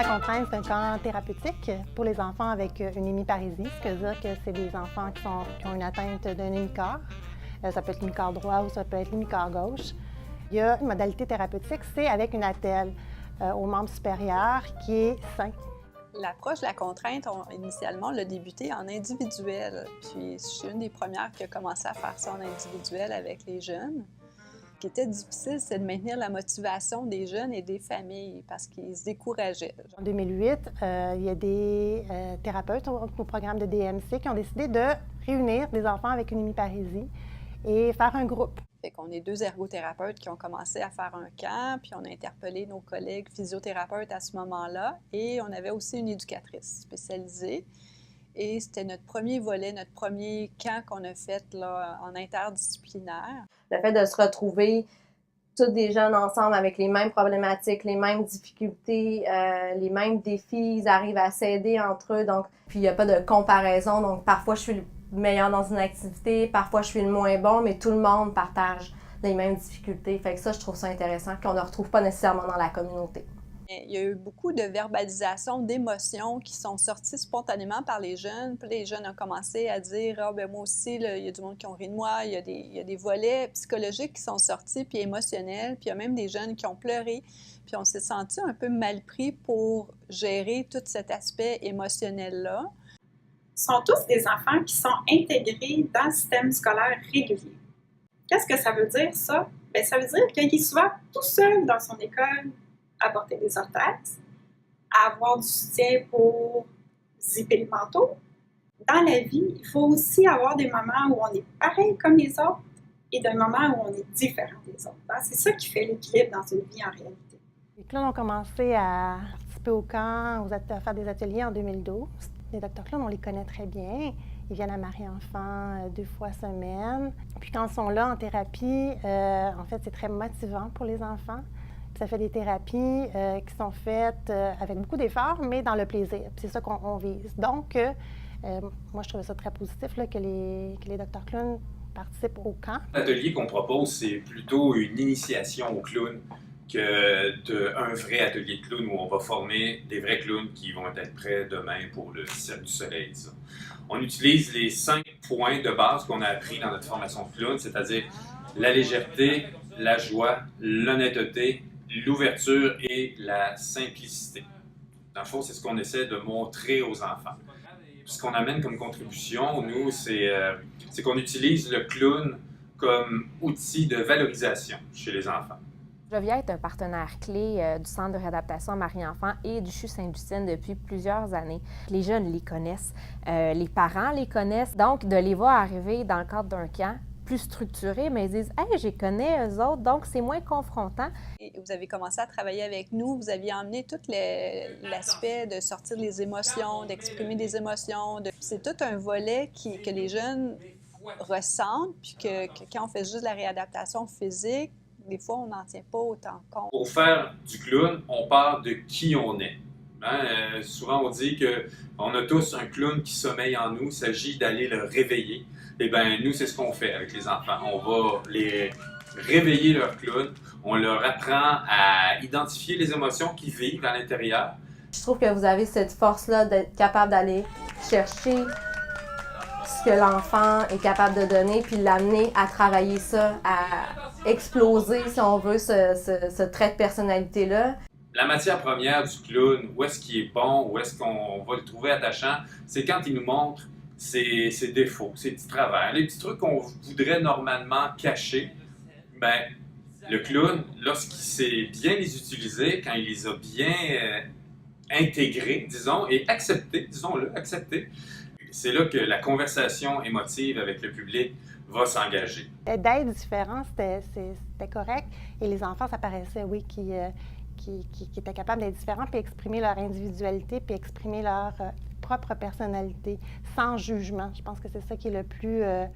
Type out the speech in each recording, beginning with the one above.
la contrainte, c'est un camp thérapeutique pour les enfants avec une hémiparésie, ce qui veut dire que c'est des enfants qui ont une atteinte d'un hémiquart. Ça peut être l'hémiquart droit ou ça peut être l'hémiquart gauche. Il y a une modalité thérapeutique, c'est avec une attelle au membre supérieur qui est sain. L'approche de la contrainte, initialement, l'a débuté en individuel. Puis je suis une des premières qui a commencé à faire ça en individuel avec les jeunes. Ce qui était difficile, c'est de maintenir la motivation des jeunes et des familles parce qu'ils se décourageaient. En 2008, il y a des thérapeutes au programme de DMC qui ont décidé de réunir des enfants avec une hémiparésie et faire un groupe. Fait qu'on est 2 ergothérapeutes qui ont commencé à faire un camp, puis on a interpellé nos collègues physiothérapeutes à ce moment-là, et on avait aussi une éducatrice spécialisée. Et c'était notre premier volet, notre premier camp qu'on a fait là, en interdisciplinaire. Le fait de se retrouver tous des jeunes ensemble avec les mêmes problématiques, les mêmes difficultés, les mêmes défis, ils arrivent à s'aider entre eux. Donc, puis il n'y a pas de comparaison. Donc, parfois, je suis le meilleur dans une activité, parfois, je suis le moins bon, mais tout le monde partage les mêmes difficultés. Fait que ça, je trouve ça intéressant, qu'on ne retrouve pas nécessairement dans la communauté. Il y a eu beaucoup de verbalisation, d'émotions qui sont sorties spontanément par les jeunes. Puis les jeunes ont commencé à dire « Ah, ben moi aussi, là, il y a du monde qui ont ri de moi. Il y a des volets psychologiques qui sont sortis, puis émotionnels. Puis il y a même des jeunes qui ont pleuré. Puis on s'est senti un peu mal pris pour gérer tout cet aspect émotionnel-là. » Ce sont tous des enfants qui sont intégrés dans le système scolaire régulier. Qu'est-ce que ça veut dire, ça? Bien, ça veut dire qu'il est souvent tout seul dans son école à porter des orthèses, à avoir du soutien pour zipper le manteau. Dans la vie, il faut aussi avoir des moments où on est pareil comme les autres et des moments où on est différent des autres. C'est ça qui fait l'équilibre dans une vie en réalité. Les clowns ont commencé à participer au camp, à faire des ateliers en 2012. Les docteurs clowns, on les connaît très bien. Ils viennent à Marie-Enfant 2 fois semaine. Puis quand ils sont là en thérapie, en fait, c'est très motivant pour les enfants. Ça fait des thérapies qui sont faites avec beaucoup d'efforts, mais dans le plaisir. Puis c'est ça qu'on vise. Donc, moi, je trouvais ça très positif là, que les docteurs clowns participent au camp. L'atelier qu'on propose, c'est plutôt une initiation au clown qu'un vrai atelier de clown où on va former des vrais clowns qui vont être prêts demain pour le Cirque du Soleil. Ça. On utilise les 5 points de base qu'on a appris dans notre formation de clown, c'est-à-dire la légèreté, la joie, l'honnêteté, l'ouverture et la simplicité. Dans le fond, c'est ce qu'on essaie de montrer aux enfants. Ce qu'on amène comme contribution, nous, c'est qu'on utilise le clown comme outil de valorisation chez les enfants. Jovia est un partenaire clé du Centre de réadaptation Marie-Enfant et du CHU Sainte-Justine depuis plusieurs années. Les jeunes les connaissent, les parents les connaissent, donc de les voir arriver dans le cadre d'un camp plus structuré, mais ils disent « Hey, je les connais, eux autres », donc c'est moins confrontant. Et vous avez commencé à travailler avec nous, vous aviez emmené tout l'aspect de sortir les émotions, d'exprimer des émotions. C'est tout un volet que les jeunes ressentent, puis que quand on fait juste de la réadaptation physique, des fois, on n'en tient pas autant compte. Pour faire du clown, on part de qui on est. Souvent, on dit qu'on a tous un clown qui sommeille en nous, il s'agit d'aller le réveiller. Eh bien, nous, c'est ce qu'on fait avec les enfants. On va les réveiller leur clown, on leur apprend à identifier les émotions qu'ils vivent à l'intérieur. Je trouve que vous avez cette force-là d'être capable d'aller chercher ce que l'enfant est capable de donner, puis l'amener à travailler ça, à exploser, si on veut, ce trait de personnalité-là. La matière première du clown, où est-ce qu'il est bon, où est-ce qu'on va le trouver attachant, c'est quand il nous montre ses défauts, ses petits travers, les petits trucs qu'on voudrait normalement cacher. Ben, le clown, lorsqu'il sait bien les utiliser, quand il les a bien intégrés, disons, et acceptés, disons-le, acceptés, c'est là que la conversation émotive avec le public va s'engager. D'être différent, c'était correct. Et les enfants, ça paraissait, oui, qui étaient capables d'être différents, puis exprimer leur individualité, puis exprimer leur propre personnalité, sans jugement. Je pense que c'est ça qui est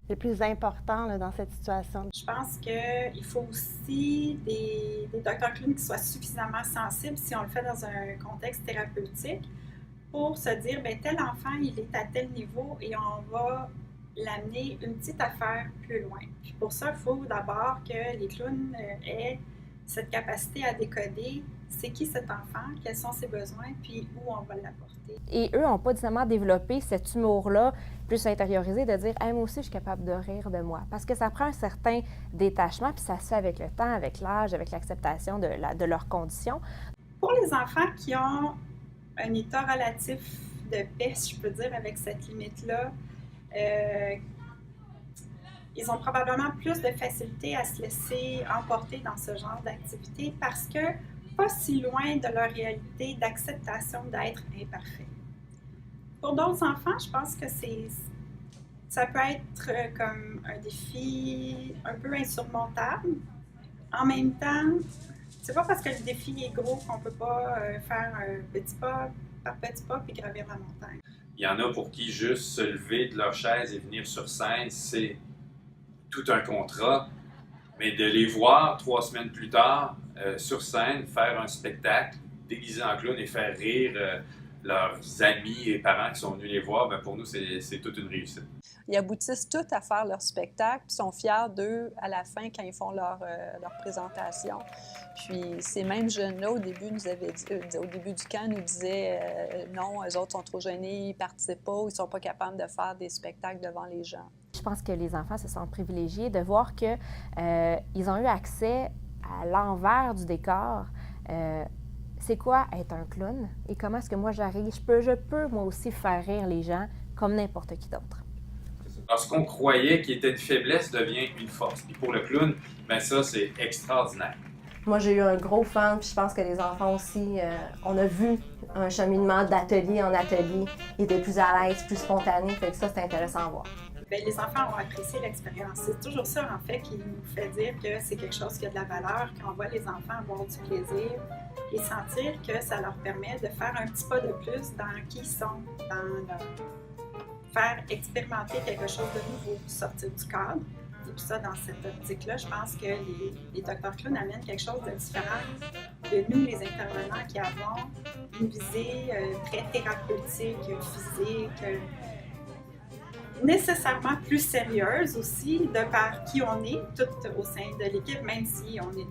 le plus important là, dans cette situation. Je pense qu'il faut aussi des docteurs clowns qui soient suffisamment sensibles, si on le fait dans un contexte thérapeutique, pour se dire, bien, tel enfant, il est à tel niveau et on va l'amener une petite affaire plus loin. Puis pour ça, il faut d'abord que les clowns aient cette capacité à décoder c'est qui cet enfant, quels sont ses besoins, puis où on va l'apporter. Et eux n'ont pas nécessairement développé cet humour-là, plus intériorisé, de dire hey, « moi aussi, je suis capable de rire de moi ». Parce que ça prend un certain détachement, puis ça se fait avec le temps, avec l'âge, avec l'acceptation de leurs conditions. Pour les enfants qui ont un état relatif de paix, si je peux dire, avec cette limite-là, ils ont probablement plus de facilité à se laisser emporter dans ce genre d'activité parce que pas si loin de leur réalité d'acceptation d'être imparfait. Pour d'autres enfants, je pense que ça peut être comme un défi un peu insurmontable. En même temps, c'est pas parce que le défi est gros qu'on peut pas faire un petit pas par petit pas puis gravir la montagne. Il y en a pour qui juste se lever de leur chaise et venir sur scène, c'est tout un contrat, mais de les voir 3 semaines plus tard sur scène, faire un spectacle déguisé en clown et faire rire leurs amis et parents qui sont venus les voir, bien, pour nous, c'est toute une réussite. Ils aboutissent tous à faire leur spectacle, puis sont fiers d'eux à la fin quand ils font leur présentation. Puis ces mêmes jeunes-là, au début, nous avaient dit, au début du camp, nous disaient non, eux autres sont trop gênés, ils ne participent pas, ils ne sont pas capables de faire des spectacles devant les gens. Je pense que les enfants se sentent privilégiés de voir qu'ils ont eu accès à l'envers du décor. C'est quoi être un clown et comment est-ce que moi j'arrive? Je peux moi aussi faire rire les gens comme n'importe qui d'autre. Alors, ce qu'on croyait qui était une faiblesse devient une force. Et pour le clown, bien ça, c'est extraordinaire. Moi, j'ai eu un gros fan, puis je pense que les enfants aussi, on a vu un cheminement d'atelier en atelier. Ils étaient plus à l'aise, plus spontanés, fait que ça, c'est intéressant à voir. Bien, les enfants ont apprécié l'expérience. C'est toujours ça, en fait, qui nous fait dire que c'est quelque chose qui a de la valeur, quand on voit les enfants avoir du plaisir et sentir que ça leur permet de faire un petit pas de plus dans qui ils sont, dans leur faire expérimenter quelque chose de nouveau, sortir du cadre. Et puis ça, dans cette optique-là, je pense que les docteurs clowns amènent quelque chose de différent de nous, les intervenants, qui avons une visée très thérapeutique, physique, nécessairement plus sérieuse aussi, de par qui on est, tout au sein de l'équipe, même si on est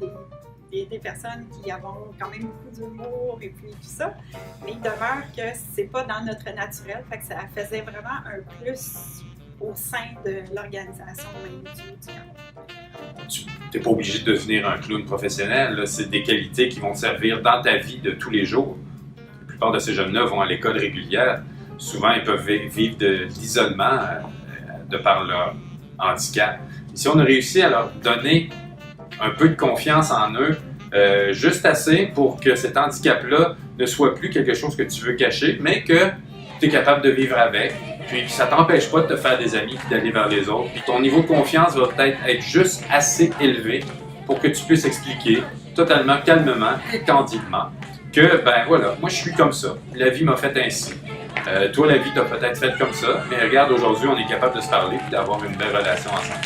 des personnes qui avons quand même beaucoup d'humour et puis tout ça, mais il demeure que c'est pas dans notre naturel, fait que ça faisait vraiment un plus au sein de l'organisation même du camp. Tu n'es pas obligé de devenir un clown professionnel, là. C'est des qualités qui vont te servir dans ta vie de tous les jours. La plupart de ces jeunes-là vont à l'école régulière. Souvent, ils peuvent vivre de l'isolement de par leur handicap. Et si on a réussi à leur donner un peu de confiance en eux, juste assez pour que cet handicap-là ne soit plus quelque chose que tu veux cacher, mais que tu es capable de vivre avec, puis ça ne t'empêche pas de te faire des amis puis d'aller vers les autres. Puis ton niveau de confiance va peut-être être juste assez élevé pour que tu puisses expliquer totalement calmement et candidement que, ben voilà, moi je suis comme ça, la vie m'a fait ainsi. Toi, la vie t'a peut-être fait comme ça, mais regarde, aujourd'hui, on est capable de se parler et d'avoir une belle relation ensemble.